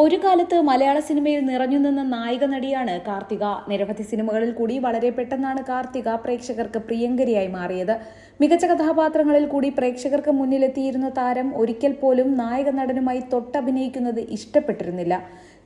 ഒരു കാലത്ത് മലയാള സിനിമയിൽ നിറഞ്ഞുനിന്ന നായിക നടിയാണ് കാർത്തിക. നിരവധി സിനിമകളിൽ കൂടി വളരെ പെട്ടെന്നാണ് കാർത്തിക പ്രേക്ഷകർക്ക് പ്രിയങ്കരിയായി മാറിയത്. മികച്ച കഥാപാത്രങ്ങളിൽ കൂടി പ്രേക്ഷകർക്ക് മുന്നിലെത്തിയിരുന്ന താരം ഒരിക്കൽ പോലും നായക നടനുമായി തൊട്ടഭിനയിക്കുന്നത് ഇഷ്ടപ്പെട്ടിരുന്നില്ല.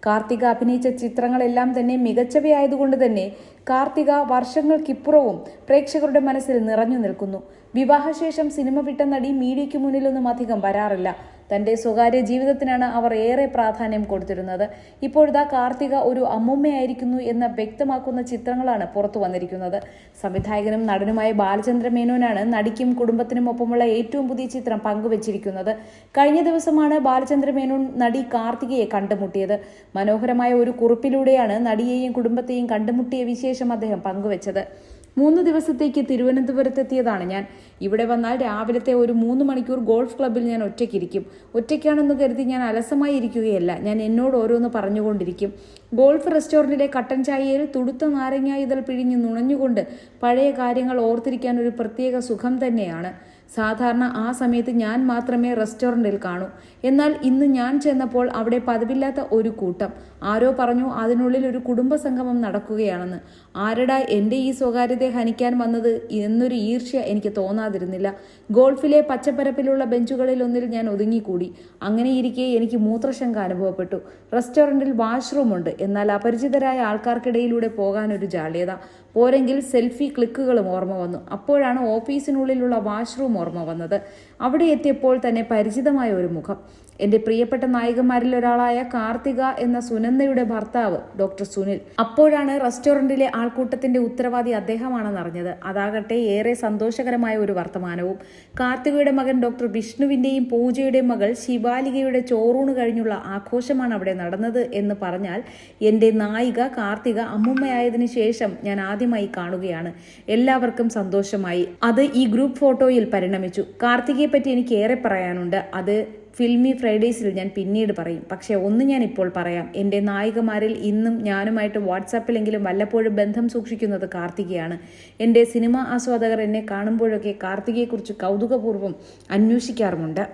കാർത്തിക അഭിനയിച്ച ചിത്രങ്ങളെല്ലാം തന്നെ മികച്ചവയായതുകൊണ്ട് തന്നെ കാർത്തിക വർഷങ്ങൾക്കിപ്പുറവും പ്രേക്ഷകരുടെ മനസ്സിൽ നിറഞ്ഞു നിൽക്കുന്നു. വിവാഹശേഷം സിനിമ വിട്ട നടി മീഡിയയ്ക്ക് മുന്നിലൊന്നും അധികം വരാറില്ല. തന്റെ സ്വകാര്യ ജീവിതത്തിനാണ് അവർ ഏറെ പ്രാധാന്യം കൊടുത്തിരുന്നത്. ഇപ്പോഴത്തെ കാർത്തിക ഒരു അമ്മുമ്മയായിരിക്കുന്നു എന്ന് വ്യക്തമാക്കുന്ന ചിത്രങ്ങളാണ് പുറത്തു വന്നിരിക്കുന്നത്. സംവിധായകനും നടനുമായ ബാലചന്ദ്ര മേനോനാണ് നടിക്കും കുടുംബത്തിനും ഒപ്പമുള്ള ഏറ്റവും പുതിയ ചിത്രം പങ്കുവച്ചിരിക്കുന്നത്. കഴിഞ്ഞ ദിവസമാണ് ബാലചന്ദ്ര മേനോൻ നടി കാർത്തികയെ കണ്ടുമുട്ടിയത്. മനോഹരമായ ഒരു കുറിപ്പിലൂടെയാണ് നടിയെയും കുടുംബത്തെയും കണ്ടുമുട്ടിയ വിശേഷം അദ്ദേഹം പങ്കുവച്ചത്. 3 ദിവസത്തേക്ക് തിരുവനന്തപുരത്തെത്തിയതാണ് ഞാൻ. ഇവിടെ വന്നാൽ രാവിലത്തെ ഒരു 3 മണിക്കൂർ ഗോൾഫ് ക്ലബ്ബിൽ ഞാൻ ഒറ്റയ്ക്കിരിക്കും. ഒറ്റയ്ക്കാണെന്ന് കരുതി ഞാൻ അലസമായി ഇരിക്കുകയല്ല. ഞാൻ എന്നോട് ഓരോന്ന് പറഞ്ഞുകൊണ്ടിരിക്കും. ഗോൾഫ് റെസ്റ്റോറൻറ്റിലെ കട്ടൻ ചായയിൽ തുടുത്ത നാരങ്ങ ഇതൾ പിഴിഞ്ഞ് നുണഞ്ഞുകൊണ്ട് പഴയ കാര്യങ്ങൾ ഓർത്തിരിക്കാൻ ഒരു പ്രത്യേക സുഖം തന്നെയാണ്. സാധാരണ ആ സമയത്ത് ഞാൻ മാത്രമേ റെസ്റ്റോറൻറ്റിൽ കാണൂ. എന്നാൽ ഇന്ന് ഞാൻ ചെന്നപ്പോൾ അവിടെ പതിവില്ലാത്ത ഒരു കൂട്ടം. ആരോ പറഞ്ഞു അതിനുള്ളിൽ ഒരു കുടുംബസംഗമം നടക്കുകയാണെന്ന്. ആരടാ എൻ്റെ ഈ സ്വകാര്യതയെ ഹനിക്കാൻ വന്നത് എന്നൊരു ഈർഷ്യ എനിക്ക് തോന്നാതിരുന്നില്ല. ഗോൾഫിലെ പച്ചപ്പരപ്പിലുള്ള ബെഞ്ചുകളിൽ ഒന്നിൽ ഞാൻ ഒതുങ്ങിക്കൂടി. അങ്ങനെയിരിക്കെ എനിക്ക് മൂത്രശങ്ക അനുഭവപ്പെട്ടു. റെസ്റ്റോറൻറ്റിൽ വാഷ്റൂമുണ്ട്. എന്നാൽ അപരിചിതരായ ആൾക്കാർക്കിടയിലൂടെ പോകാനൊരു ജാള്യത. പോരെങ്കിൽ സെൽഫി ക്ലിക്കുകളും ഓർമ്മ വന്നു. അപ്പോഴാണ് ഓഫീസിനുള്ളിലുള്ള വാഷ്റൂം ഓർമ്മ വന്നത്. അവിടെ എത്തിയപ്പോൾ തന്നെ പരിചിതമായ ഒരു മുഖം. എൻ്റെ പ്രിയപ്പെട്ട നായികമാരിൽ ഒരാളായ കാർത്തിക എന്ന സുനന്ദയുടെ ഭർത്താവ് ഡോക്ടർ സുനിൽ. അപ്പോഴാണ് റെസ്റ്റോറൻറ്റിലെ ആൾക്കൂട്ടത്തിന്റെ ഉത്തരവാദി അദ്ദേഹമാണെന്ന് അറിഞ്ഞത്. അതാകട്ടെ ഏറെ സന്തോഷകരമായ ഒരു വർത്തമാനവും. കാർത്തികയുടെ മകൻ ഡോക്ടർ വിഷ്ണുവിന്റെയും പൂജയുടെയും മകൾ ശിവാലികയുടെ ചോറൂണ് കഴിഞ്ഞുള്ള ആഘോഷമാണ് അവിടെ നടന്നത് എന്ന് പറഞ്ഞാൽ എൻ്റെ നായിക കാർത്തിക അമ്മുമ്മയായതിനു ശേഷം ഞാൻ ആദ്യമായി കാണുകയാണ്. എല്ലാവർക്കും സന്തോഷമായി. അത് ഈ ഗ്രൂപ്പ് ഫോട്ടോയിൽ പരിണമിച്ചു. കാർത്തികയെ പറ്റി എനിക്ക് ഏറെ പറയാനുണ്ട്. അത് ഫിൽമി ഫ്രൈഡേസിൽ ഞാൻ പിന്നീട് പറയും. പക്ഷേ ഒന്ന് ഞാൻ ഇപ്പോൾ പറയാം. എൻ്റെ നായികമാരിൽ ഇന്നും ഞാനുമായിട്ട് വാട്സാപ്പിലെങ്കിലും വല്ലപ്പോഴും ബന്ധം സൂക്ഷിക്കുന്നത് കാർത്തികയാണ്. എൻ്റെ സിനിമാ ആസ്വാദകർ എന്നെ കാണുമ്പോഴൊക്കെ കാർത്തികയെക്കുറിച്ച് കൗതുകപൂർവ്വം അന്വേഷിക്കാറുമുണ്ട്.